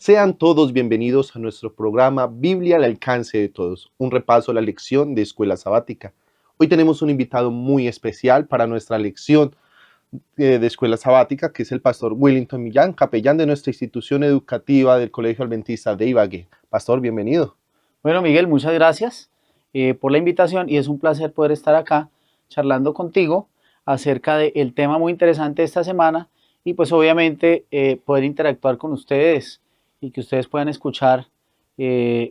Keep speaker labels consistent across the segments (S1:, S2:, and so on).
S1: Sean todos bienvenidos a nuestro programa Biblia al alcance de todos, un repaso a la lección de Escuela Sabática. Hoy tenemos un invitado muy especial para nuestra lección de Escuela Sabática, que es el pastor Willington Millán, capellán de nuestra institución educativa del Colegio Adventista de Ibagué. Pastor, bienvenido.
S2: Bueno, Miguel, muchas gracias por la invitación y es un placer poder estar acá charlando contigo acerca del tema muy interesante de esta semana y pues obviamente poder interactuar con ustedes y que ustedes puedan escuchar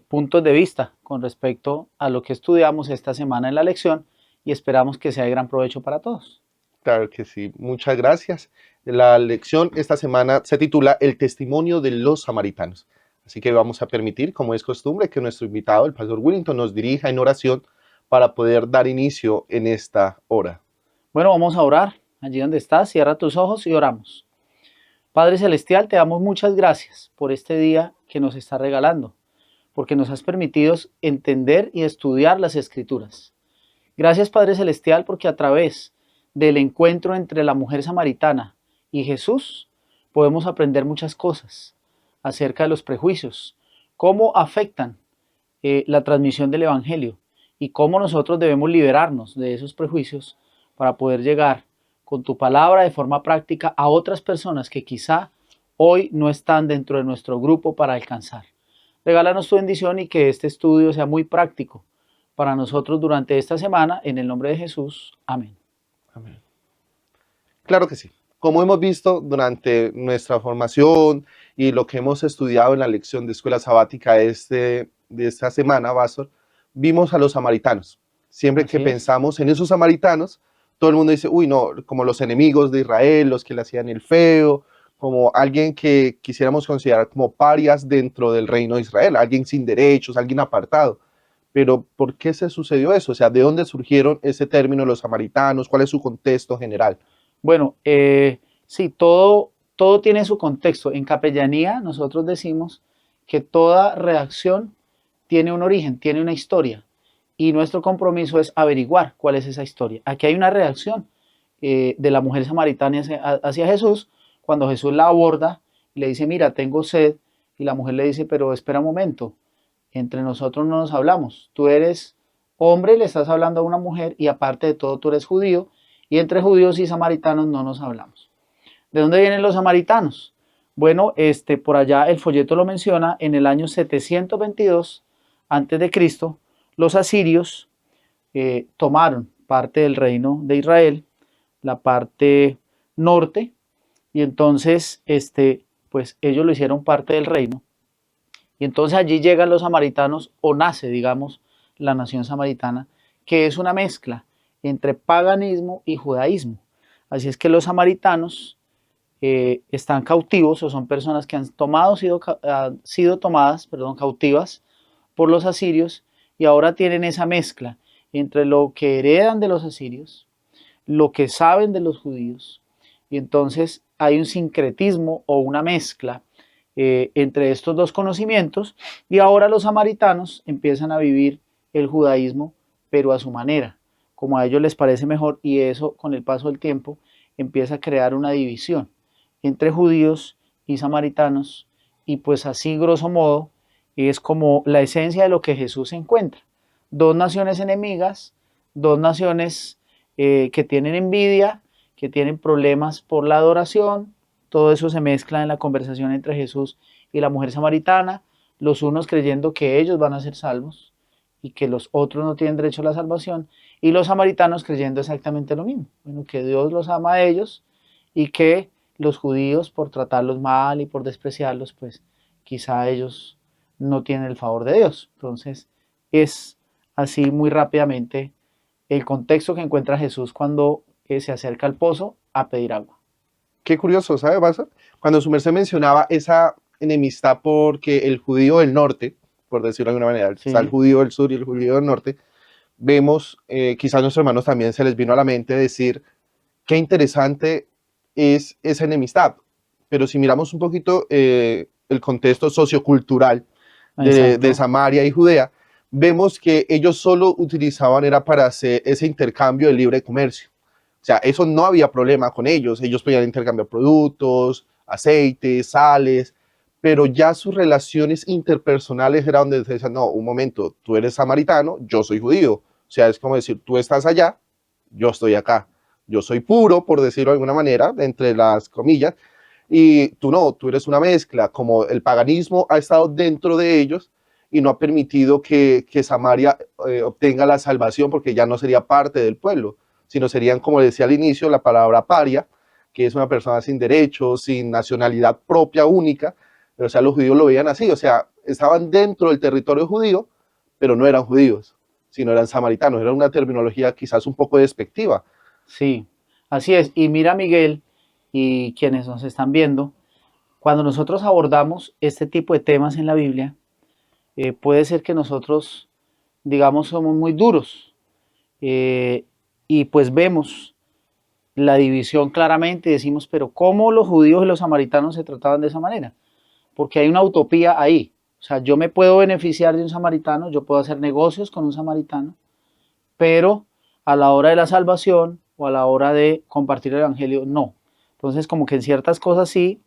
S2: puntos de vista con respecto a lo que estudiamos esta semana en la lección y esperamos que sea de gran provecho para todos.
S1: Claro que sí, muchas gracias. La lección esta semana se titula El testimonio de los samaritanos. Así que vamos a permitir, como es costumbre, que nuestro invitado, el pastor Willington, nos dirija en oración para poder dar inicio en esta hora.
S2: Bueno, vamos a orar. Allí donde estás, cierra tus ojos y oramos. Padre Celestial, te damos muchas gracias por este día que nos está regalando, porque nos has permitido entender y estudiar las Escrituras. Gracias, Padre Celestial, porque a través del encuentro entre la mujer samaritana y Jesús podemos aprender muchas cosas acerca de los prejuicios, cómo afectan la transmisión del Evangelio y cómo nosotros debemos liberarnos de esos prejuicios para poder llegar con tu palabra de forma práctica a otras personas que quizá hoy no están dentro de nuestro grupo para alcanzar. Regálanos tu bendición y que este estudio sea muy práctico para nosotros durante esta semana, en el nombre de Jesús. Amén.
S1: Amén. Claro que sí. Como hemos visto durante nuestra formación y lo que hemos estudiado en la lección de Escuela Sabática de esta semana, Pastor, vimos a los samaritanos. Siempre que pensamos en esos samaritanos, todo el mundo dice, uy, no, como los enemigos de Israel, los que le hacían el feo, como alguien que quisiéramos considerar como parias dentro del reino de Israel, alguien sin derechos, alguien apartado. Pero ¿por qué se sucedió eso? O sea, ¿de dónde surgieron ese término los samaritanos? ¿Cuál es su contexto general?
S2: Bueno, sí, todo tiene su contexto. En capellanía nosotros decimos que toda reacción tiene un origen, tiene una historia. Y nuestro compromiso es averiguar cuál es esa historia. Aquí hay una reacción de la mujer samaritana hacia Jesús, cuando Jesús la aborda y le dice, mira, tengo sed, y la mujer le dice, pero espera un momento, entre nosotros no nos hablamos, tú eres hombre, le estás hablando a una mujer, y aparte de todo tú eres judío, y entre judíos y samaritanos no nos hablamos. ¿De dónde vienen los samaritanos? Bueno, por allá el folleto lo menciona, en el año 722 a.C., los asirios tomaron parte del reino de Israel, la parte norte, y entonces pues ellos lo hicieron parte del reino. Y entonces allí llegan los samaritanos, o nace, digamos, la nación samaritana, que es una mezcla entre paganismo y judaísmo. Así es que los samaritanos están cautivos, o son personas que han sido tomadas cautivas por los asirios, y ahora tienen esa mezcla entre lo que heredan de los asirios, lo que saben de los judíos, y entonces hay un sincretismo o una mezcla entre estos dos conocimientos, y ahora los samaritanos empiezan a vivir el judaísmo, pero a su manera, como a ellos les parece mejor, y eso con el paso del tiempo empieza a crear una división entre judíos y samaritanos, y pues así grosso modo es como la esencia de lo que Jesús encuentra. Dos naciones enemigas, dos naciones que tienen envidia, que tienen problemas por la adoración. Todo eso se mezcla en la conversación entre Jesús y la mujer samaritana, los unos creyendo que ellos van a ser salvos y que los otros no tienen derecho a la salvación, y los samaritanos creyendo exactamente lo mismo, bueno, que Dios los ama a ellos y que los judíos, por tratarlos mal y por despreciarlos, pues quizá ellos no tienen el favor de Dios. Entonces es así muy rápidamente el contexto que encuentra Jesús cuando se acerca al pozo a pedir agua.
S1: Qué curioso, ¿sabe, Pastor? Cuando su merced mencionaba esa enemistad porque el judío del norte, por decirlo de alguna manera, sí, está el judío del sur y el judío del norte, vemos, quizás a nuestros hermanos también se les vino a la mente decir, qué interesante es esa enemistad, pero si miramos un poquito el contexto sociocultural de Samaria y Judea, vemos que ellos solo utilizaban era para hacer ese intercambio de libre comercio. O sea, eso no había problema con ellos. Ellos podían intercambiar productos, aceites, sales, pero ya sus relaciones interpersonales era donde se decían, no, un momento, tú eres samaritano, yo soy judío. O sea, es como decir, tú estás allá, yo estoy acá. Yo soy puro, por decirlo de alguna manera, entre las comillas, y tú no, tú eres una mezcla, como el paganismo ha estado dentro de ellos y no ha permitido que Samaria obtenga la salvación porque ya no sería parte del pueblo, sino serían, como decía al inicio, la palabra paria, que es una persona sin derechos, sin nacionalidad propia, única, pero, o sea, los judíos lo veían así, o sea, estaban dentro del territorio judío, pero no eran judíos, sino eran samaritanos, era una terminología quizás un poco despectiva.
S2: Sí, así es. Y mira, Miguel, y quienes nos están viendo, cuando nosotros abordamos este tipo de temas en la Biblia, puede ser que nosotros, digamos, somos muy duros, eh, y pues vemos la división claramente y decimos, pero ¿cómo los judíos y los samaritanos se trataban de esa manera? Porque hay una utopía ahí. O sea, yo me puedo beneficiar de un samaritano, yo puedo hacer negocios con un samaritano, pero a la hora de la salvación o a la hora de compartir el evangelio, no. Entonces, como que en ciertas cosas sí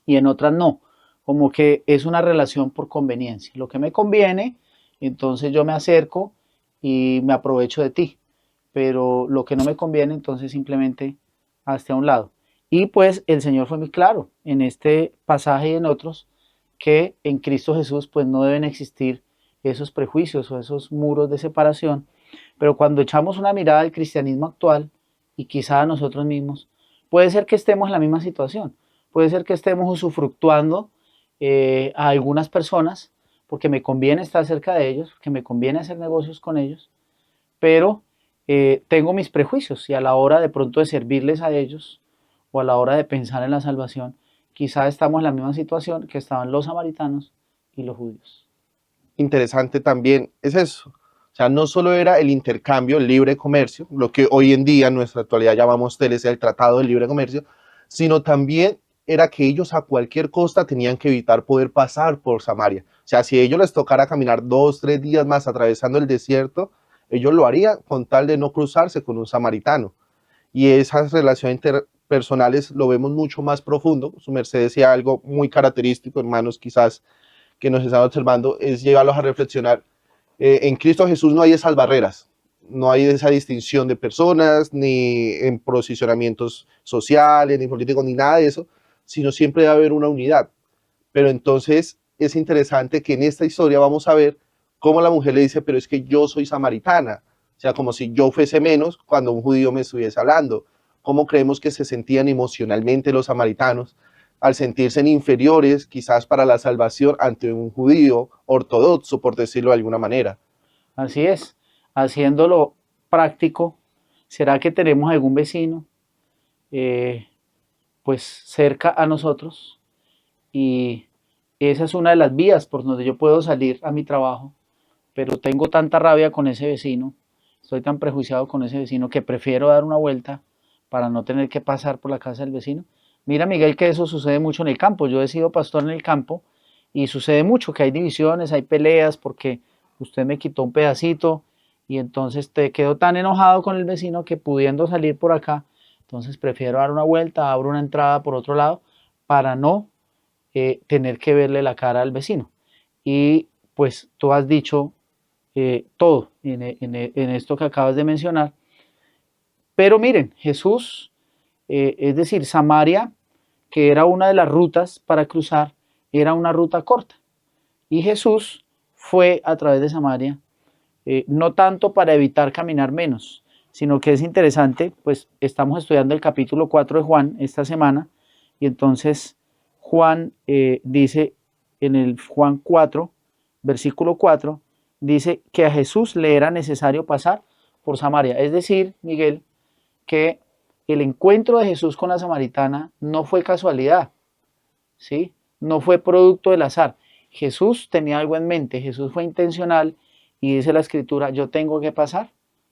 S2: y en otras no. Como que es una relación por conveniencia. Lo que me conviene, entonces yo me acerco y me aprovecho de ti. Pero lo que no me conviene, entonces simplemente hasta un lado. Y pues el Señor fue muy claro en este pasaje y en otros que en Cristo Jesús pues no deben existir esos prejuicios o esos muros de separación, pero cuando echamos una mirada al cristianismo actual y quizá a nosotros mismos, puede ser que estemos en la misma situación, puede ser que estemos usufructuando a algunas personas porque me conviene estar cerca de ellos, porque me conviene hacer negocios con ellos, pero tengo mis prejuicios y a la hora de pronto de servirles a ellos o a la hora de pensar en la salvación, quizá estamos en la misma situación que estaban los samaritanos y los judíos.
S1: Interesante también es eso. O sea, no solo era el intercambio, el libre comercio, lo que hoy en día en nuestra actualidad llamamos TLC, el Tratado de Libre Comercio, sino también era que ellos a cualquier costa tenían que evitar poder pasar por Samaria. O sea, si a ellos les tocara caminar 2, 3 días más atravesando el desierto, ellos lo harían con tal de no cruzarse con un samaritano. Y esas relaciones interpersonales lo vemos mucho más profundo. Su merced decía algo muy característico, hermanos, quizás que nos están observando, es llevarlos a reflexionar. En Cristo Jesús no hay esas barreras, no hay esa distinción de personas, ni en posicionamientos sociales, ni políticos, ni nada de eso, sino siempre debe haber una unidad. Pero entonces es interesante que en esta historia vamos a ver cómo la mujer le dice, pero es que yo soy samaritana, o sea, como si yo fuese menos cuando un judío me estuviese hablando. ¿Cómo creemos que se sentían emocionalmente los samaritanos al sentirse inferiores quizás para la salvación ante un judío ortodoxo, por decirlo de alguna manera?
S2: Así es, haciéndolo práctico, ¿será que tenemos algún vecino eh, pues cerca a nosotros? Y esa es una de las vías por donde yo puedo salir a mi trabajo, pero tengo tanta rabia con ese vecino, estoy tan prejuiciado con ese vecino que prefiero dar una vuelta para no tener que pasar por la casa del vecino. Mira, Miguel, que eso sucede mucho en el campo. Yo he sido pastor en el campo y sucede mucho que hay divisiones, hay peleas porque usted me quitó un pedacito y entonces te quedo tan enojado con el vecino que pudiendo salir por acá, entonces prefiero dar una vuelta, abro una entrada por otro lado para no tener que verle la cara al vecino. Y pues tú has dicho todo en esto que acabas de mencionar. Pero miren, Jesús, es decir, Samaria, que era una de las rutas para cruzar, era una ruta corta. Y Jesús fue a través de Samaria, no tanto para evitar caminar menos, sino que es interesante, pues estamos estudiando el capítulo 4 de Juan esta semana, y entonces Juan dice en el Juan 4, versículo 4, dice que a Jesús le era necesario pasar por Samaria. Es decir, Miguel, que el encuentro de Jesús con la samaritana no fue casualidad, ¿sí? No fue producto del azar. Jesús tenía algo en mente, Jesús fue intencional y dice la escritura, yo tengo que pasar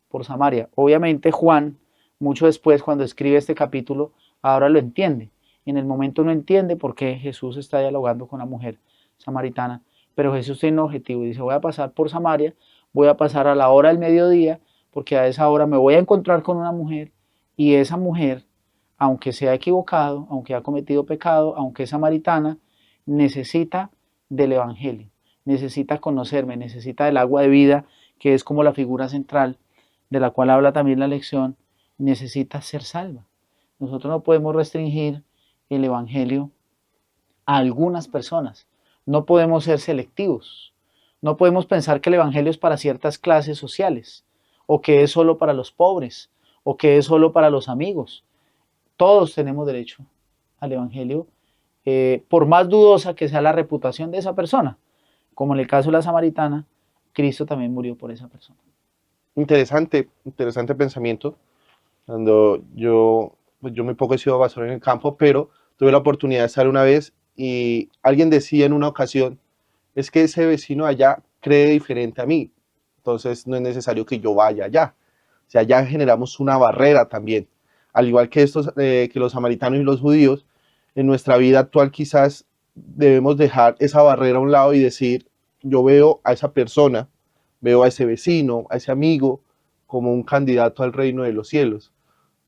S2: por Samaria. Obviamente Juan, mucho después cuando escribe este capítulo, ahora lo entiende. En el momento no entiende por qué Jesús está dialogando con la mujer samaritana, pero Jesús tiene un objetivo y dice, voy a pasar por Samaria, voy a pasar a la hora del mediodía, porque a esa hora me voy a encontrar con una mujer y esa mujer, aunque se ha equivocado, aunque ha cometido pecado, aunque es samaritana, necesita del Evangelio, necesita conocerme, necesita del agua de vida, que es como la figura central de la cual habla también la lección, necesita ser salva. Nosotros no podemos restringir el Evangelio a algunas personas, no podemos ser selectivos, no podemos pensar que el Evangelio es para ciertas clases sociales, o que es solo para los pobres, o que es solo para los amigos. Todos tenemos derecho al Evangelio, por más dudosa que sea la reputación de esa persona. Como en el caso de la samaritana, Cristo también murió por esa persona.
S1: Interesante, interesante pensamiento. Cuando yo muy poco he sido pastor en el campo, pero tuve la oportunidad de estar una vez y alguien decía en una ocasión, es que ese vecino allá cree diferente a mí, entonces no es necesario que yo vaya allá. O sea, ya generamos una barrera también. Al igual que que los samaritanos y los judíos, en nuestra vida actual quizás debemos dejar esa barrera a un lado y decir, yo veo a esa persona, veo a ese vecino, a ese amigo, como un candidato al reino de los cielos.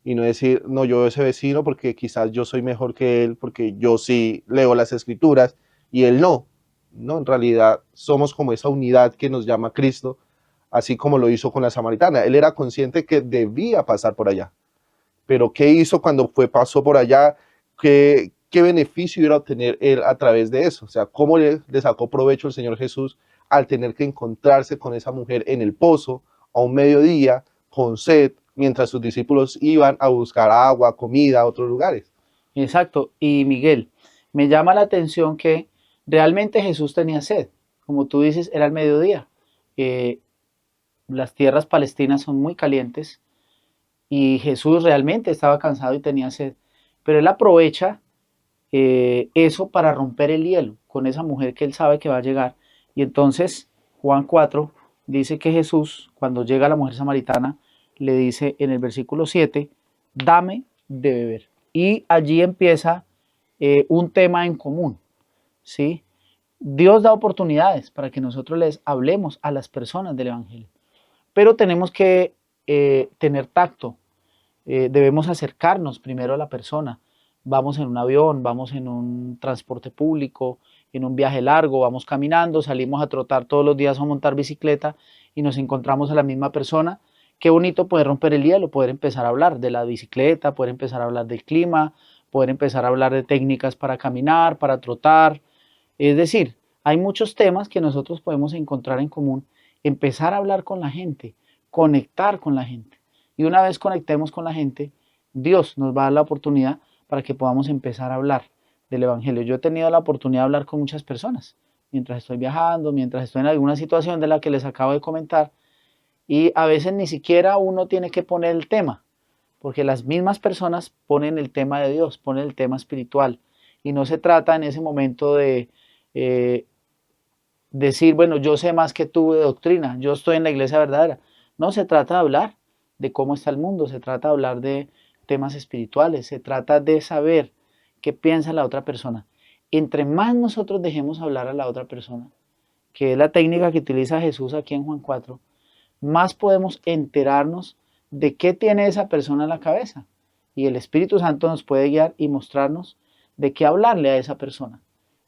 S1: Y no decir, no, yo veo a ese vecino porque quizás yo soy mejor que él, porque yo sí leo las escrituras y él no. No, en realidad somos como esa unidad que nos llama Cristo, así como lo hizo con la samaritana. Él era consciente que debía pasar por allá. Pero ¿qué hizo cuando pasó por allá? ¿Qué beneficio iba a obtener él a través de eso? O sea, ¿cómo le sacó provecho el Señor Jesús al tener que encontrarse con esa mujer en el pozo, a un mediodía, con sed, mientras sus discípulos iban a buscar agua, comida a otros lugares?
S2: Exacto. Y Miguel, me llama la atención que realmente Jesús tenía sed. Como tú dices, era el mediodía. Eh, las tierras palestinas son muy calientes y Jesús realmente estaba cansado y tenía sed. Pero él aprovecha eso para romper el hielo con esa mujer que él sabe que va a llegar. Y entonces Juan 4 dice que Jesús, cuando llega a la mujer samaritana, le dice en el versículo 7, dame de beber. Y allí empieza un tema en común, ¿sí? Dios da oportunidades para que nosotros les hablemos a las personas del Evangelio, pero tenemos que tener tacto, debemos acercarnos primero a la persona. Vamos en un avión, vamos en un transporte público, en un viaje largo, vamos caminando, salimos a trotar todos los días o a montar bicicleta y nos encontramos a la misma persona. Qué bonito poder romper el hielo, poder empezar a hablar de la bicicleta, poder empezar a hablar del clima, poder empezar a hablar de técnicas para caminar, para trotar. Es decir, hay muchos temas que nosotros podemos encontrar en común, empezar a hablar con la gente, conectar con la gente. Y una vez conectemos con la gente, Dios nos va a dar la oportunidad para que podamos empezar a hablar del Evangelio. Yo he tenido la oportunidad de hablar con muchas personas mientras estoy viajando, mientras estoy en alguna situación de la que les acabo de comentar, y a veces ni siquiera uno tiene que poner el tema, porque las mismas personas ponen el tema de Dios, ponen el tema espiritual, y no se trata en ese momento de decir, bueno, yo sé más que tú de doctrina, yo estoy en la iglesia verdadera. No, se trata de hablar de cómo está el mundo, se trata de hablar de temas espirituales, se trata de saber qué piensa la otra persona. Entre más nosotros dejemos hablar a la otra persona, que es la técnica que utiliza Jesús aquí en Juan 4, más podemos enterarnos de qué tiene esa persona en la cabeza. Y el Espíritu Santo nos puede guiar y mostrarnos de qué hablarle a esa persona.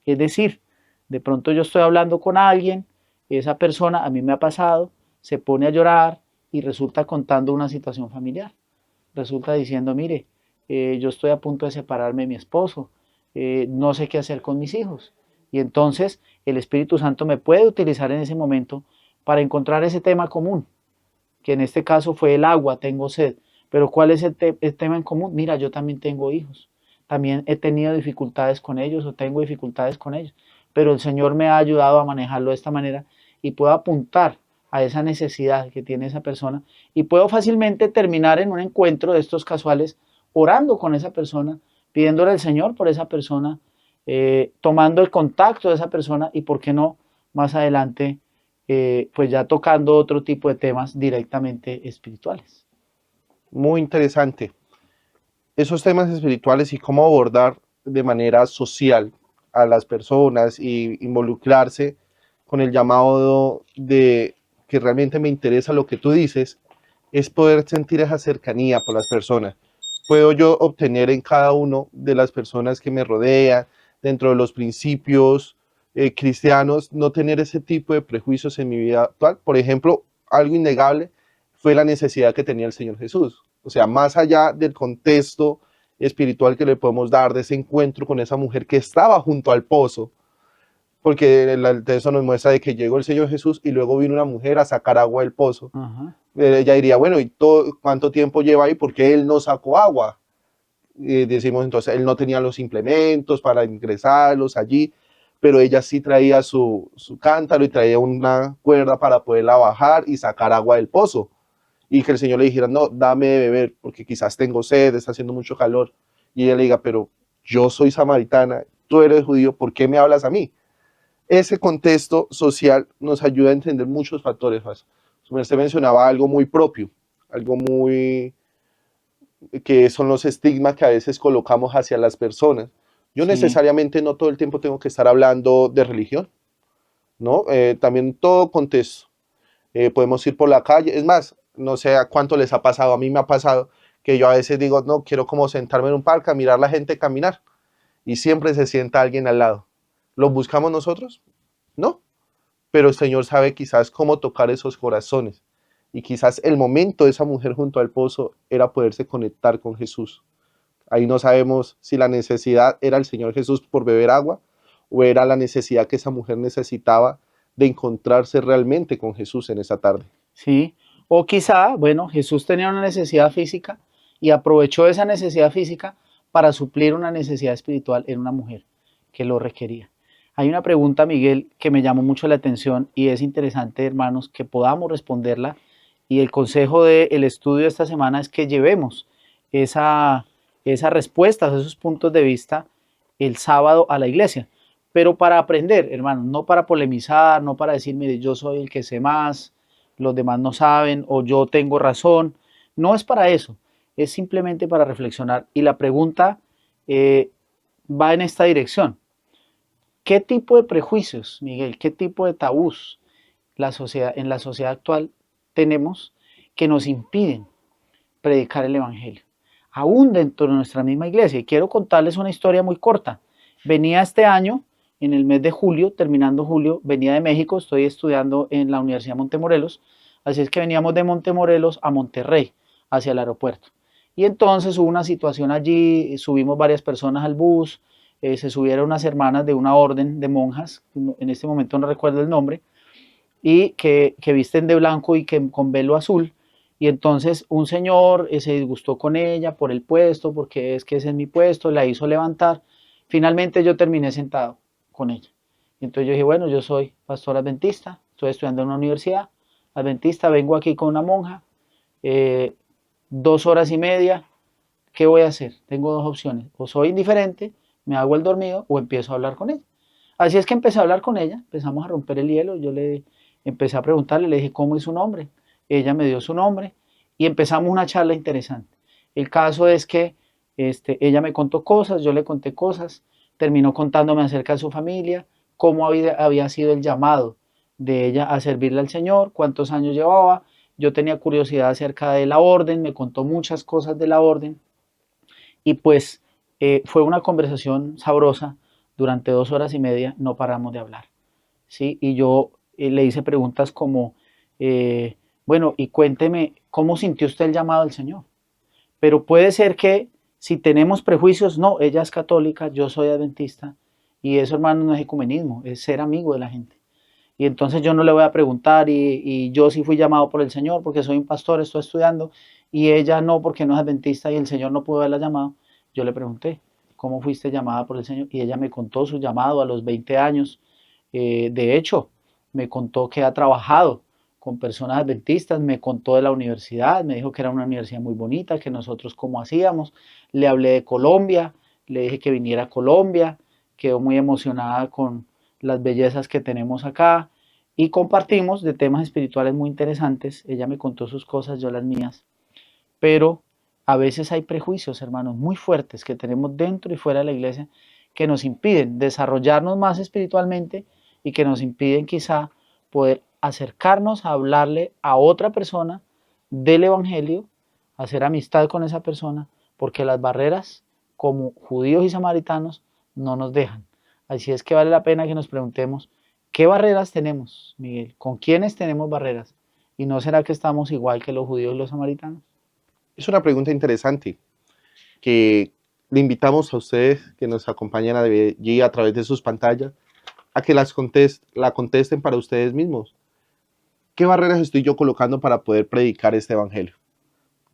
S2: Es decir, de pronto yo estoy hablando con alguien, esa persona, a mí me ha pasado, se pone a llorar y resulta contando una situación familiar. Resulta diciendo, mire, yo estoy a punto de separarme de mi esposo, no sé qué hacer con mis hijos. Y entonces el Espíritu Santo me puede utilizar en ese momento para encontrar ese tema común, que en este caso fue el agua, tengo sed. Pero ¿cuál es el tema en común? Mira, yo también tengo hijos, también he tenido dificultades con ellos o tengo dificultades con ellos, pero el Señor me ha ayudado a manejarlo de esta manera y puedo apuntar a esa necesidad que tiene esa persona y puedo fácilmente terminar en un encuentro de estos casuales orando con esa persona, pidiéndole al Señor por esa persona, tomando el contacto de esa persona y, por qué no, más adelante, pues ya tocando otro tipo de temas directamente espirituales.
S1: Muy interesante. Esos temas espirituales y cómo abordar de manera social a las personas y involucrarse con el llamado de que realmente me interesa lo que tú dices, es poder sentir esa cercanía por las personas. Puedo yo obtener en cada uno de las personas que me rodean, dentro de los principios cristianos, no tener ese tipo de prejuicios en mi vida actual. Por ejemplo, algo innegable fue la necesidad que tenía el Señor Jesús. O sea, más allá del contexto espiritual que le podemos dar de ese encuentro con esa mujer que estaba junto al pozo, porque el texto nos muestra de que llegó el Señor Jesús y luego vino una mujer a sacar agua del pozo.
S2: Ajá.
S1: Ella diría, bueno, ¿y cuánto tiempo lleva ahí? ¿Por qué él no sacó agua? Decimos entonces, él no tenía los implementos para ingresarlos allí, pero ella sí traía su cántaro y traía una cuerda para poderla bajar y sacar agua del pozo. Y que el Señor le dijera, no, dame de beber, porque quizás tengo sed, está haciendo mucho calor. Y ella le diga, pero yo soy samaritana, tú eres judío, ¿por qué me hablas a mí? Ese contexto social nos ayuda a entender muchos factores. Usted mencionaba algo muy propio, algo muy que son los estigmas que a veces colocamos hacia las personas. Yo
S2: Sí,
S1: necesariamente no todo el tiempo tengo que estar hablando de religión, ¿no? También todo contexto. Podemos ir por la calle, es más, no sé a cuánto les ha pasado, a mí me ha pasado que yo a veces digo, no, quiero como sentarme en un parque a mirar a la gente caminar y siempre se sienta alguien al lado. ¿Lo buscamos nosotros? No, pero el Señor sabe quizás cómo tocar esos corazones. Y quizás el momento de esa mujer junto al pozo era poderse conectar con Jesús. Ahí no sabemos si la necesidad era el Señor Jesús por beber agua o era la necesidad que esa mujer necesitaba de encontrarse realmente con Jesús en esa tarde.
S2: sí. O quizá, bueno, Jesús tenía una necesidad física y aprovechó esa necesidad física para suplir una necesidad espiritual en una mujer que lo requería. Hay una pregunta, Miguel, que me llamó mucho la atención y es interesante, hermanos, que podamos responderla. Y el consejo del estudio de esta semana es que llevemos esas respuestas, esos puntos de vista el sábado a la iglesia. Pero para aprender, hermanos, no para polemizar, no para decir, mire, yo soy el que sé más, los demás no saben o yo tengo razón. No es para eso, es simplemente para reflexionar. Y la pregunta va en esta dirección. ¿Qué tipo de prejuicios, Miguel, qué tipo de tabús en la sociedad actual tenemos que nos impiden predicar el Evangelio? Aún dentro de nuestra misma iglesia. Y quiero contarles una historia muy corta. Venía este año, en el mes de julio, terminando julio, venía de México, estoy estudiando en la Universidad Montemorelos, así es que veníamos de Montemorelos a Monterrey, hacia el aeropuerto. Y entonces hubo una situación allí, subimos varias personas al bus, se subieron unas hermanas de una orden de monjas, en este momento no recuerdo el nombre, y que visten de blanco y que con velo azul. Y entonces un señor se disgustó con ella por el puesto, porque es que ese es mi puesto, la hizo levantar. Finalmente yo terminé sentado con ella. Y entonces yo dije, bueno, yo soy pastor adventista, estoy estudiando en una universidad adventista, vengo aquí con una monja, 2 horas y media, ¿qué voy a hacer? Tengo dos opciones, o soy indiferente, me hago el dormido, o empiezo a hablar con ella. Así es que empecé a hablar con ella, empezamos a romper el hielo, yo le empecé a preguntarle, le dije, ¿cómo es su nombre? Ella me dio su nombre y empezamos una charla interesante. El caso es que ella me contó cosas, yo le conté cosas, terminó contándome acerca de su familia, cómo había sido el llamado de ella a servirle al Señor, cuántos años llevaba. Yo tenía curiosidad acerca de la orden, me contó muchas cosas de la orden y pues fue una conversación sabrosa. Durante 2 horas y media no paramos de hablar, ¿sí? Y yo le hice preguntas como, bueno, y cuénteme, ¿cómo sintió usted el llamado del Señor? Pero puede ser que si tenemos prejuicios, no, ella es católica, yo soy adventista, y eso, hermano, no es ecumenismo, es ser amigo de la gente. Y entonces yo no le voy a preguntar, y yo sí fui llamado por el Señor porque soy un pastor, estoy estudiando, y ella no porque no es adventista y el Señor no pudo haberla llamado. Yo le pregunté, ¿cómo fuiste llamada por el Señor? Y ella me contó su llamado a los 20 años. De hecho, me contó que ha trabajado con personas adventistas, me contó de la universidad, me dijo que era una universidad muy bonita, que nosotros cómo hacíamos. Le hablé de Colombia, le dije que viniera a Colombia, quedó muy emocionada con las bellezas que tenemos acá y compartimos de temas espirituales muy interesantes. Ella me contó sus cosas, yo las mías, pero a veces hay prejuicios, hermanos, muy fuertes que tenemos dentro y fuera de la iglesia que nos impiden desarrollarnos más espiritualmente y que nos impiden quizá poder acercarnos a hablarle a otra persona del Evangelio, hacer amistad con esa persona, porque las barreras como judíos y samaritanos no nos dejan. Así es que vale la pena que nos preguntemos, ¿qué barreras tenemos, Miguel? ¿Con quiénes tenemos barreras? ¿Y no será que estamos igual que los judíos y los samaritanos?
S1: Es una pregunta interesante que le invitamos a ustedes que nos acompañan allí a través de sus pantallas a que la contesten para ustedes mismos. ¿Qué barreras estoy yo colocando para poder predicar este evangelio?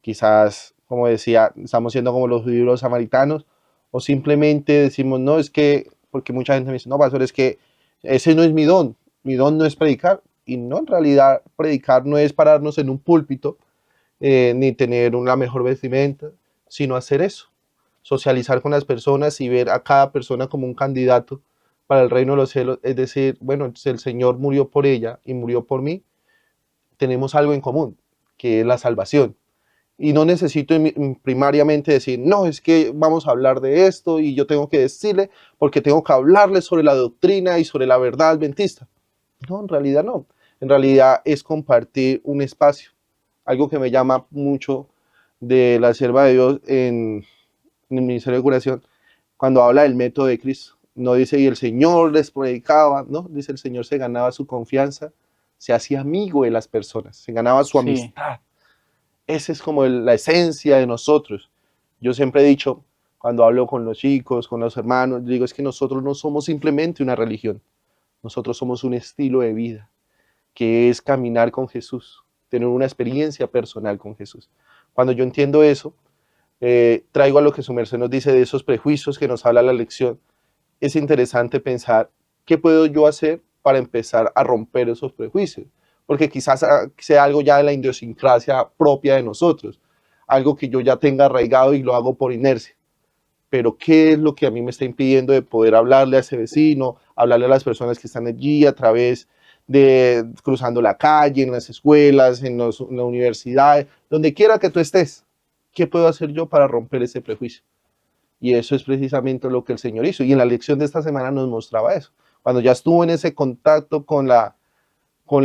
S1: Quizás, como decía, estamos siendo como los judíos y los samaritanos, o simplemente decimos, no, es que, porque mucha gente me dice, no, pastor, es que ese no es mi don no es predicar, y no, en realidad predicar no es pararnos en un púlpito, ni tener una mejor vestimenta, sino hacer eso, socializar con las personas y ver a cada persona como un candidato para el reino de los cielos, es decir, bueno, si el Señor murió por ella y murió por mí, tenemos algo en común, que es la salvación. Y no necesito primariamente decir, no, es que vamos a hablar de esto y yo tengo que decirle porque tengo que hablarle sobre la doctrina y sobre la verdad adventista. No, en realidad no. En realidad es compartir un espacio. Algo que me llama mucho de la sierva de Dios en el Ministerio de Curación, cuando habla del método de Cristo. No dice, y el Señor les predicaba, no, dice el Señor se ganaba su confianza, se hacía amigo de las personas, se ganaba su
S2: Sí,
S1: amistad. Esa es como la esencia de nosotros. Yo siempre he dicho, cuando hablo con los chicos, con los hermanos, digo, es que nosotros no somos simplemente una religión, nosotros somos un estilo de vida, que es caminar con Jesús, tener una experiencia personal con Jesús. Cuando yo entiendo eso, traigo a lo que su merced nos dice de esos prejuicios que nos habla la lección. Es interesante pensar qué puedo yo hacer para empezar a romper esos prejuicios, porque quizás sea algo ya de la idiosincrasia propia de nosotros, algo que yo ya tenga arraigado y lo hago por inercia. Pero ¿qué es lo que a mí me está impidiendo de poder hablarle a ese vecino, hablarle a las personas que están allí a través de cruzando la calle, en las escuelas, en la universidad, donde quiera que tú estés? ¿Qué puedo hacer yo para romper ese prejuicio? Y eso es precisamente lo que el Señor hizo. Y en la lección de esta semana nos mostraba eso. Cuando ya estuvo en ese contacto con la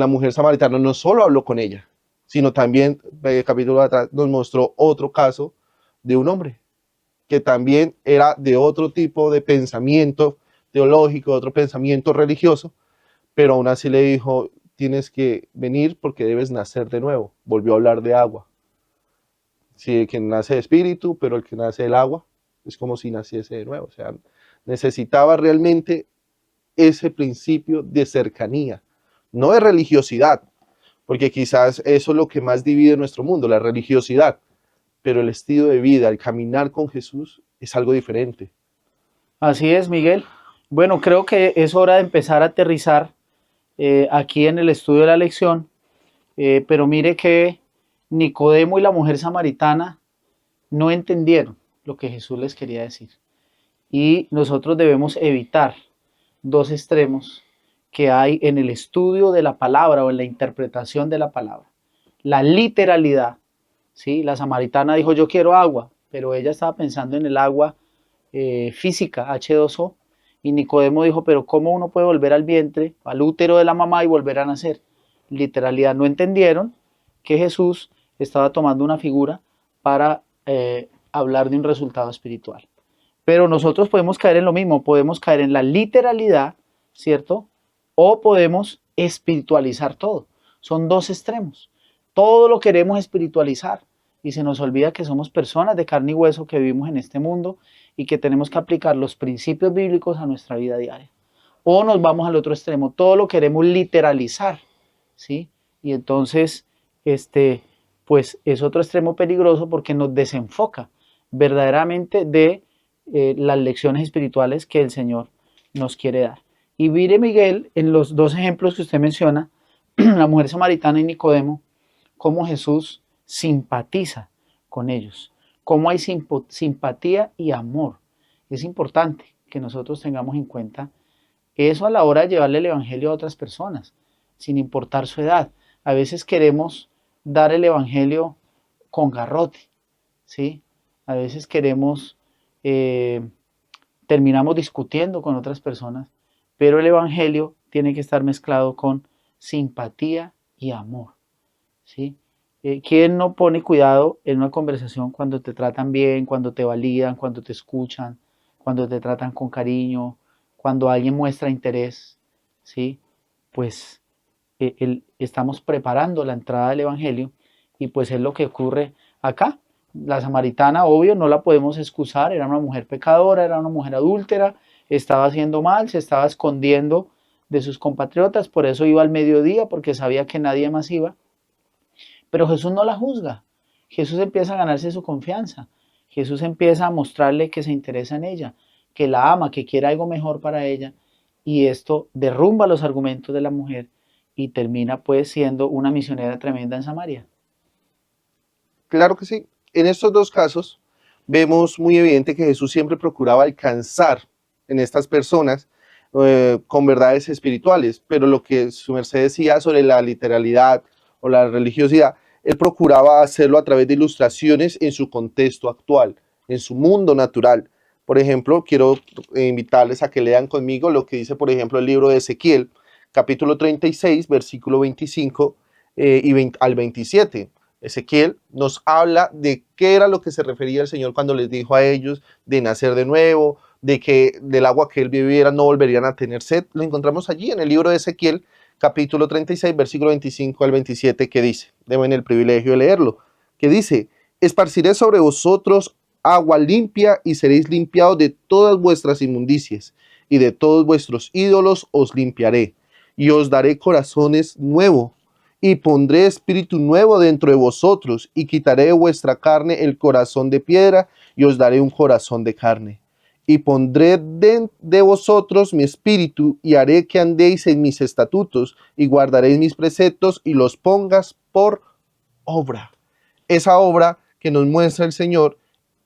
S1: mujer samaritana, no solo habló con ella, sino también, el capítulo de atrás, nos mostró otro caso de un hombre que también era de otro tipo de pensamiento teológico, de otro pensamiento religioso, pero aún así le dijo, tienes que venir porque debes nacer de nuevo. Volvió a hablar de agua. Sí, el que nace de espíritu, pero el que nace del agua es como si naciese de nuevo. O sea, necesitaba realmente ese principio de cercanía, no de religiosidad, porque quizás eso es lo que más divide nuestro mundo, la religiosidad, pero el estilo de vida, el caminar con Jesús es algo diferente.
S2: así es, Miguel. Bueno, creo que es hora de empezar a aterrizar aquí en el estudio de la lección, pero mire que Nicodemo y la mujer samaritana no entendieron lo que Jesús les quería decir. Y nosotros debemos evitar dos extremos que hay en el estudio de la palabra o en la interpretación de la palabra. La literalidad, ¿sí? La samaritana dijo, yo quiero agua, pero ella estaba pensando en el agua física, H2O, y Nicodemo dijo, pero ¿cómo uno puede volver al vientre, al útero de la mamá y volver a nacer? Literalidad, no entendieron que Jesús estaba tomando una figura para hablar de un resultado espiritual. Pero nosotros podemos caer en lo mismo, podemos caer en la literalidad, ¿cierto? O podemos espiritualizar todo. Son dos extremos. Todo lo queremos espiritualizar y se nos olvida que somos personas de carne y hueso que vivimos en este mundo y que tenemos que aplicar los principios bíblicos a nuestra vida diaria. O nos vamos al otro extremo, todo lo queremos literalizar, ¿sí? Y entonces, pues es otro extremo peligroso porque nos desenfoca verdaderamente de las lecciones espirituales que el Señor nos quiere dar. Y mire, Miguel, en los dos ejemplos que usted menciona, la mujer samaritana y Nicodemo, cómo Jesús simpatiza con ellos, cómo hay simpatía y amor. Es importante que nosotros tengamos en cuenta eso a la hora de llevarle el Evangelio a otras personas, sin importar su edad. A veces queremos dar el Evangelio con garrote, ¿sí? A veces queremos, terminamos discutiendo con otras personas, pero el Evangelio tiene que estar mezclado con simpatía y amor, ¿sí? ¿Quién no pone cuidado en una conversación cuando te tratan bien, cuando te validan, cuando te escuchan, cuando te tratan con cariño, cuando alguien muestra interés, ¿sí? Pues estamos preparando la entrada del Evangelio y pues es lo que ocurre acá. La samaritana, obvio, no la podemos excusar, era una mujer pecadora, era una mujer adúltera, estaba haciendo mal, se estaba escondiendo de sus compatriotas, por eso iba al mediodía, porque sabía que nadie más iba. Pero Jesús no la juzga, Jesús empieza a ganarse su confianza, Jesús empieza a mostrarle que se interesa en ella, que la ama, que quiere algo mejor para ella, y esto derrumba los argumentos de la mujer y termina pues siendo una misionera tremenda en Samaria.
S1: Claro que sí. En estos dos casos vemos muy evidente que Jesús siempre procuraba alcanzar en estas personas con verdades espirituales, pero lo que su merced decía sobre la literalidad o la religiosidad, él procuraba hacerlo a través de ilustraciones en su contexto actual, en su mundo natural. Por ejemplo, quiero invitarles a que lean conmigo lo que dice, por ejemplo, el libro de Ezequiel, capítulo 36, versículo 25 al 27. Ezequiel nos habla de qué era lo que se refería el Señor cuando les dijo a ellos de nacer de nuevo, de que del agua que él bebiera no volverían a tener sed. Lo encontramos allí en el libro de Ezequiel, capítulo 36, versículo 25 al 27, que dice, deben el privilegio de leerlo, que dice, esparciré sobre vosotros agua limpia y seréis limpiados de todas vuestras inmundicias y de todos vuestros ídolos os limpiaré y os daré corazones nuevos y pondré espíritu nuevo dentro de vosotros y quitaré de vuestra carne el corazón de piedra y os daré un corazón de carne. Y pondré de vosotros mi espíritu y haré que andéis en mis estatutos y guardaréis mis preceptos y los pongas por obra. Esa obra que nos muestra el Señor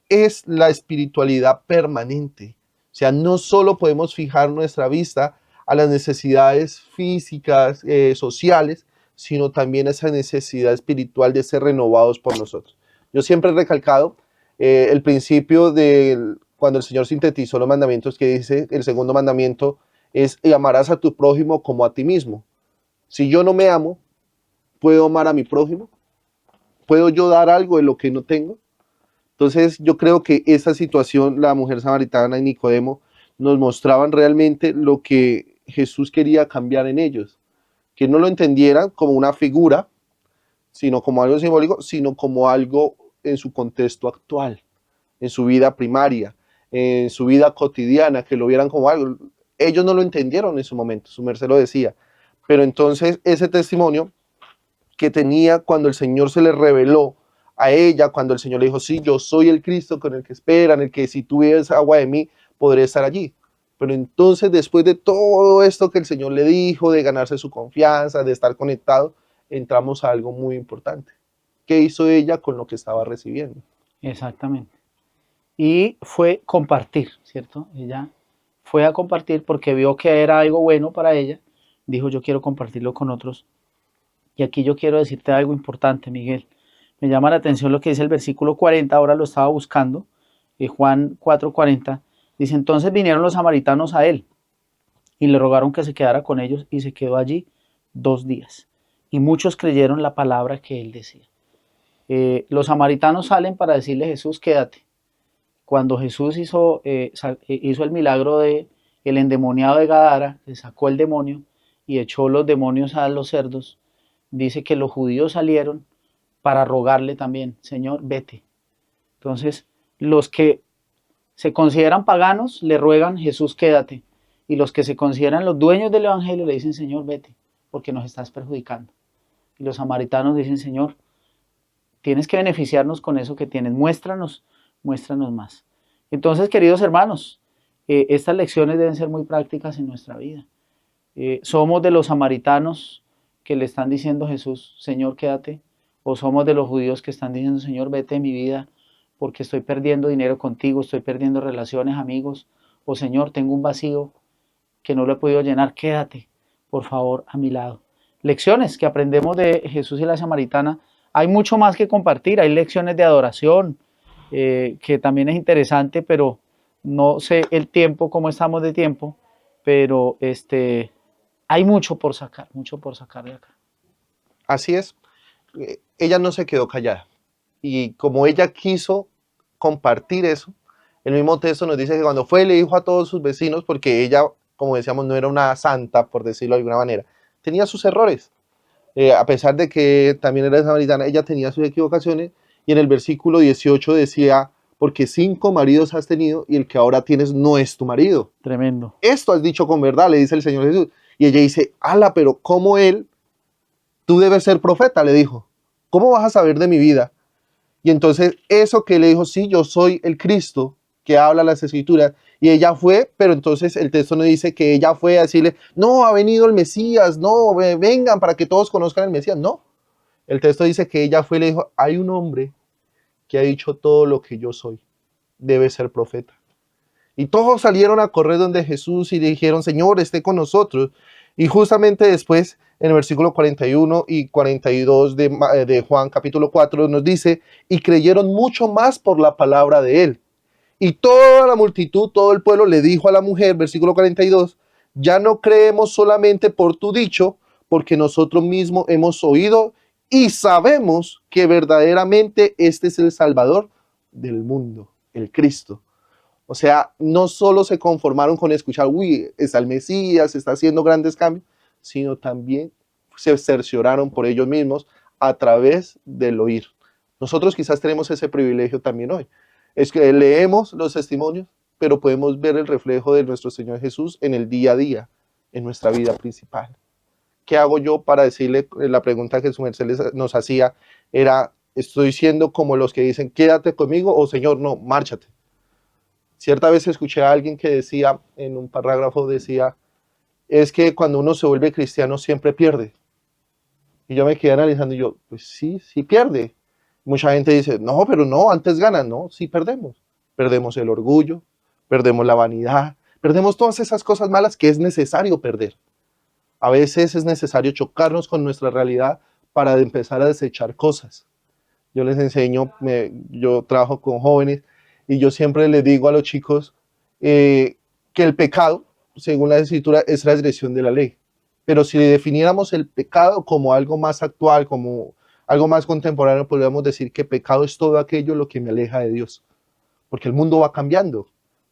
S1: es la espiritualidad permanente. O sea, no solo podemos fijar nuestra vista a las necesidades físicas, sociales, sino también a esa necesidad espiritual de ser renovados por nosotros. Yo siempre he recalcado el principio de cuando el Señor sintetizó los mandamientos, que dice, el segundo mandamiento es, y amarás a tu prójimo como a ti mismo. Si yo no me amo, ¿puedo amar a mi prójimo? ¿Puedo yo dar algo de lo que no tengo? Entonces yo creo que esta situación, la mujer samaritana y Nicodemo, nos mostraban realmente lo que Jesús quería cambiar en ellos, que no lo entendieran como una figura, sino como algo simbólico, sino como algo en su contexto actual, en su vida primaria, en su vida cotidiana, que lo vieran como algo. Ellos no lo entendieron en su momento, su merced lo decía, pero entonces ese testimonio que tenía cuando el Señor se le reveló a ella, cuando el Señor le dijo, sí, yo soy el Cristo con el que esperan, el que si tú bebes agua de mí, podré estar allí. Pero entonces, después de todo esto que el Señor le dijo, de ganarse su confianza, de estar conectado, entramos a algo muy importante. ¿Qué hizo ella con lo que estaba recibiendo?
S2: Exactamente. Y fue compartir, ¿cierto? Ella fue a compartir porque vio que era algo bueno para ella. Dijo, yo quiero compartirlo con otros. Y aquí yo quiero decirte algo importante, Miguel. Me llama la atención lo que dice el versículo 40, ahora lo estaba buscando, Juan 4:40. Dice, entonces vinieron los samaritanos a él y le rogaron que se quedara con ellos y se quedó allí 2 días. Y muchos creyeron la palabra que él decía. Los samaritanos salen para decirle a Jesús, quédate. Cuando Jesús hizo el milagro de el endemoniado de Gadara, que sacó el demonio y echó los demonios a los cerdos, dice que los judíos salieron para rogarle también, Señor, vete. Entonces, los que se consideran paganos le ruegan, Jesús, quédate. Y los que se consideran los dueños del evangelio le dicen, Señor, vete, porque nos estás perjudicando. Y los samaritanos dicen, Señor, tienes que beneficiarnos con eso que tienes, muéstranos más. Entonces, queridos hermanos, estas lecciones deben ser muy prácticas en nuestra vida. Somos de los samaritanos que le están diciendo a Jesús, Señor, quédate, o somos de los judíos que están diciendo, Señor, vete de mi vida porque estoy perdiendo dinero contigo, estoy perdiendo relaciones, amigos, o Señor, tengo un vacío que no lo he podido llenar, quédate, por favor, a mi lado. Lecciones que aprendemos de Jesús y la samaritana. Hay mucho más que compartir, hay lecciones de adoración, que también es interesante, pero no sé el tiempo, cómo estamos de tiempo, pero hay mucho por sacar de acá.
S1: Así es. Ella no se quedó callada. Y como ella quiso compartir eso, el mismo texto nos dice que cuando fue le dijo a todos sus vecinos, porque ella como decíamos, no era una santa, por decirlo de alguna manera. Tenía sus errores. A pesar de que también era samaritana, ella tenía sus equivocaciones, y en el versículo 18 decía, porque 5 maridos has tenido y el que ahora tienes no es tu marido.
S2: Tremendo.
S1: Esto has dicho con verdad, le dice el Señor Jesús. Y ella dice, ala, pero ¿cómo él? Tú debes ser profeta, le dijo. ¿Cómo vas a saber de mi vida? Y entonces eso que le dijo, sí, yo soy el Cristo que habla las escrituras, y ella fue, pero entonces el texto no dice que ella fue a decirle, no, ha venido el Mesías, no, vengan para que todos conozcan el Mesías, no. El texto dice que ella fue y le dijo, hay un hombre que ha dicho todo lo que yo soy, debe ser profeta. Y todos salieron a correr donde Jesús y le dijeron, Señor, esté con nosotros. Y justamente después, en el versículo 41 y 42 de Juan capítulo 4, nos dice, y creyeron mucho más por la palabra de él. Y toda la multitud, todo el pueblo le dijo a la mujer, versículo 42, ya no creemos solamente por tu dicho, porque nosotros mismos hemos oído y sabemos que verdaderamente este es el Salvador del mundo, el Cristo. O sea, no solo se conformaron con escuchar, uy, está el Mesías, está haciendo grandes cambios, sino también se cercioraron por ellos mismos a través del oír. Nosotros quizás tenemos ese privilegio también hoy. Es que leemos los testimonios, pero podemos ver el reflejo de nuestro Señor Jesús en el día a día, en nuestra vida principal. ¿Qué hago yo para decirle? La pregunta que su merced nos hacía era, ¿estoy siendo como los que dicen, quédate conmigo? O Señor, no, márchate. Cierta vez escuché a alguien que decía, en un parágrafo decía, es que cuando uno se vuelve cristiano siempre pierde. Y yo me quedé analizando y yo, pues sí, sí pierde. Mucha gente dice, no, pero no, antes ganan. No, sí perdemos. Perdemos el orgullo, perdemos la vanidad, perdemos todas esas cosas malas que es necesario perder. A veces es necesario chocarnos con nuestra realidad para empezar a desechar cosas. Yo les enseño, yo trabajo con jóvenes y yo siempre les digo a los chicos que el pecado, según la escritura, es transgresión de la ley. Pero si definiéramos el pecado como algo más actual, como algo más contemporáneo, podríamos decir que pecado es todo aquello lo que me aleja de Dios. Porque el mundo va cambiando,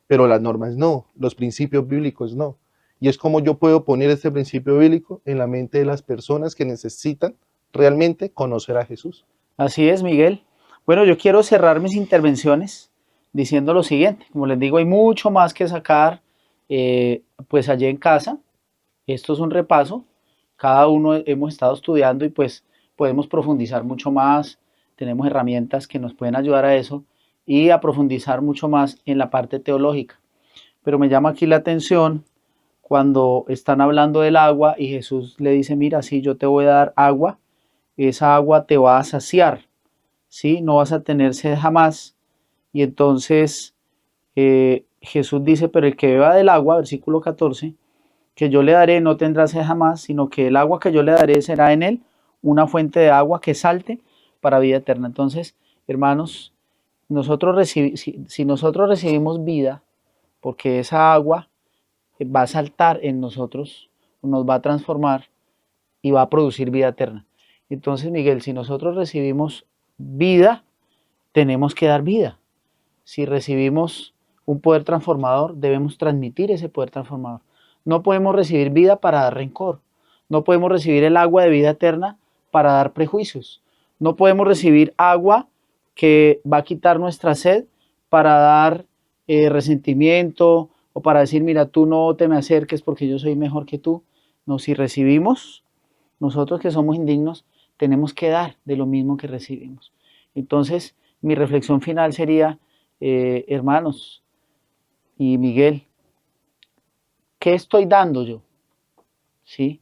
S1: pero las normas no, los principios bíblicos no. Y es como yo puedo poner este principio bíblico en la mente de las personas que necesitan realmente conocer a Jesús.
S2: Así es, Miguel. Bueno, yo quiero cerrar mis intervenciones diciendo lo siguiente. Como les digo, hay mucho más que sacar pues allí en casa. Esto es un repaso. Cada uno hemos estado estudiando y pues podemos profundizar mucho más. Tenemos herramientas que nos pueden ayudar a eso y a profundizar mucho más en la parte teológica. Pero me llama aquí la atención cuando están hablando del agua y Jesús le dice, mira, sí, yo te voy a dar agua, esa agua te va a saciar, ¿sí? No vas a tener sed jamás. Y entonces Jesús dice, pero el que beba del agua, versículo 14, que yo le daré no tendrá sed jamás, sino que el agua que yo le daré será en él una fuente de agua que salte para vida eterna. Entonces, hermanos, si nosotros recibimos vida, porque esa agua va a saltar en nosotros, nos va a transformar y va a producir vida eterna. Entonces, Miguel, si nosotros recibimos vida, tenemos que dar vida. Si recibimos un poder transformador, debemos transmitir ese poder transformador. No podemos recibir vida para dar rencor. No podemos recibir el agua de vida eterna para dar prejuicios. No podemos recibir agua que va a quitar nuestra sed para dar resentimiento o para decir, mira, tú no te me acerques porque yo soy mejor que tú. No, si recibimos, nosotros que somos indignos, tenemos que dar de lo mismo que recibimos. Entonces, mi reflexión final sería, hermanos y Miguel, ¿qué estoy dando yo? ¿Sí?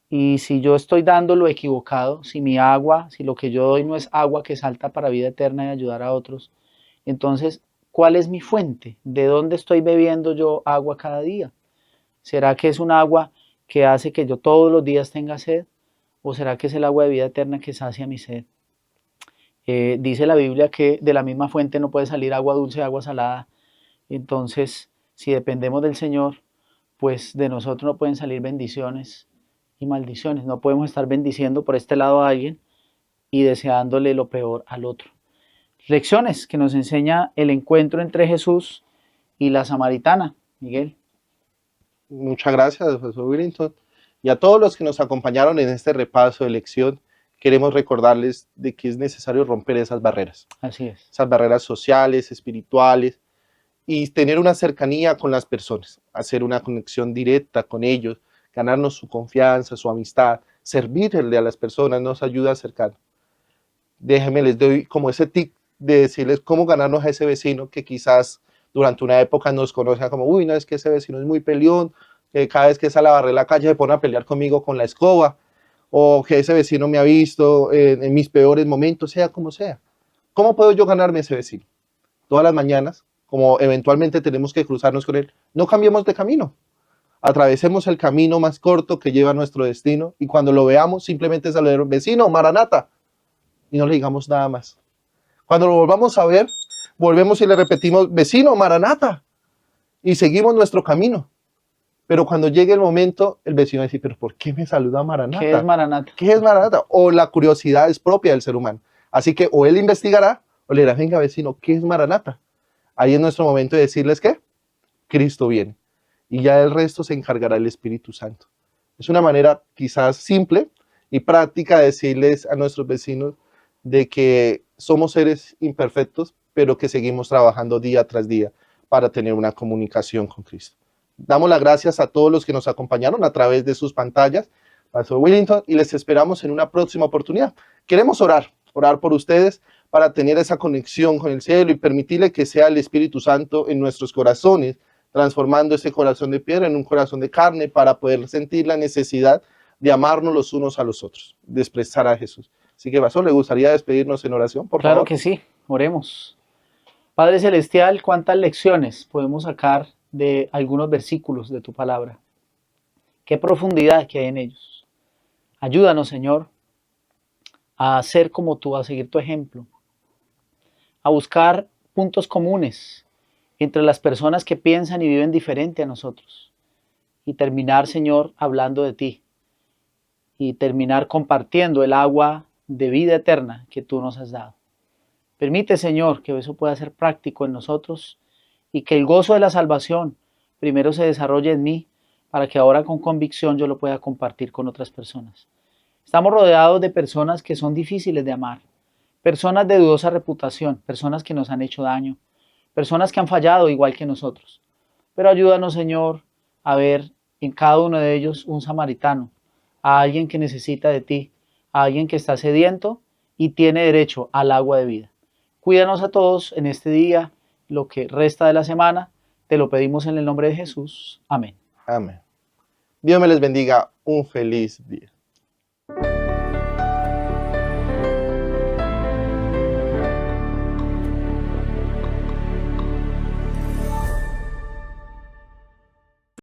S2: Y si yo estoy dando lo equivocado, si mi agua, si lo que yo doy no es agua que salta para vida eterna y ayudar a otros, entonces, ¿cuál es mi fuente? ¿De dónde estoy bebiendo yo agua cada día? ¿Será que es un agua que hace que yo todos los días tenga sed? ¿O será que es el agua de vida eterna que sacia mi sed? Dice la Biblia que de la misma fuente no puede salir agua dulce, agua salada. Entonces, si dependemos del Señor, pues de nosotros no pueden salir bendiciones y maldiciones. No podemos estar bendiciendo por este lado a alguien y deseándole lo peor al otro. Lecciones que nos enseña el encuentro entre Jesús y la samaritana, Miguel.
S1: Muchas gracias, profesor Willington. Y a todos los que nos acompañaron en este repaso de lección, queremos recordarles de que es necesario romper esas barreras.
S2: Así es.
S1: Esas barreras sociales, espirituales, y tener una cercanía con las personas, hacer una conexión directa con ellos, ganarnos su confianza, su amistad, servirle a las personas nos ayuda a acercar. Déjenme, les doy como ese tip de decirles cómo ganarnos a ese vecino que quizás durante una época nos conozca como, uy, no, es que ese vecino es muy peleón, que cada vez que sale a barrer la calle se pone a pelear conmigo con la escoba, o que ese vecino me ha visto en mis peores momentos, sea como sea. ¿Cómo puedo yo ganarme a ese vecino? Todas las mañanas, como eventualmente tenemos que cruzarnos con él, no cambiemos de camino. Atravesemos el camino más corto que lleva a nuestro destino y cuando lo veamos simplemente saludemos, vecino, Maranata, y no le digamos nada más. Cuando lo volvamos a ver, volvemos y le repetimos, vecino, Maranata, y seguimos nuestro camino. Pero cuando llegue el momento, el vecino va a decir, pero ¿por qué me saluda Maranata?
S2: ¿Qué es Maranata?
S1: ¿Qué es Maranata? O la curiosidad es propia del ser humano. Así que o él investigará o le dirá, venga vecino, ¿qué es Maranata? Ahí es nuestro momento de decirles que Cristo viene. Y ya el resto se encargará el Espíritu Santo. Es una manera quizás simple y práctica de decirles a nuestros vecinos de que somos seres imperfectos, pero que seguimos trabajando día tras día para tener una comunicación con Cristo. Damos las gracias a todos los que nos acompañaron a través de sus pantallas, Pastor Willington, y les esperamos en una próxima oportunidad. Queremos orar por ustedes para tener esa conexión con el cielo y permitirle que sea el Espíritu Santo en nuestros corazones, transformando ese corazón de piedra en un corazón de carne para poder sentir la necesidad de amarnos los unos a los otros, de expresar a Jesús. Así que, Pastor, ¿le gustaría despedirnos en oración, por
S2: Claro
S1: favor?
S2: que sí, oremos. Padre Celestial, ¿cuántas lecciones podemos sacar de algunos versículos de tu palabra? ¿Qué profundidad que hay en ellos? Ayúdanos, Señor, a ser como tú, a seguir tu ejemplo, a buscar puntos comunes entre las personas que piensan y viven diferente a nosotros y terminar, Señor, hablando de ti y terminar compartiendo el agua de vida eterna que tú nos has dado. Permite, Señor, que eso pueda ser práctico en nosotros y que el gozo de la salvación primero se desarrolle en mí para que ahora con convicción yo lo pueda compartir con otras personas. Estamos rodeados de personas que son difíciles de amar, personas de dudosa reputación, personas que nos han hecho daño, personas que han fallado igual que nosotros. Pero ayúdanos, Señor, a ver en cada uno de ellos un samaritano, a alguien que necesita de ti, a alguien que está sediento y tiene derecho al agua de vida. Cuídanos a todos en este día, lo que resta de la semana. Te lo pedimos en el nombre de Jesús. Amén.
S1: Amén. Dios me les bendiga. Un feliz día.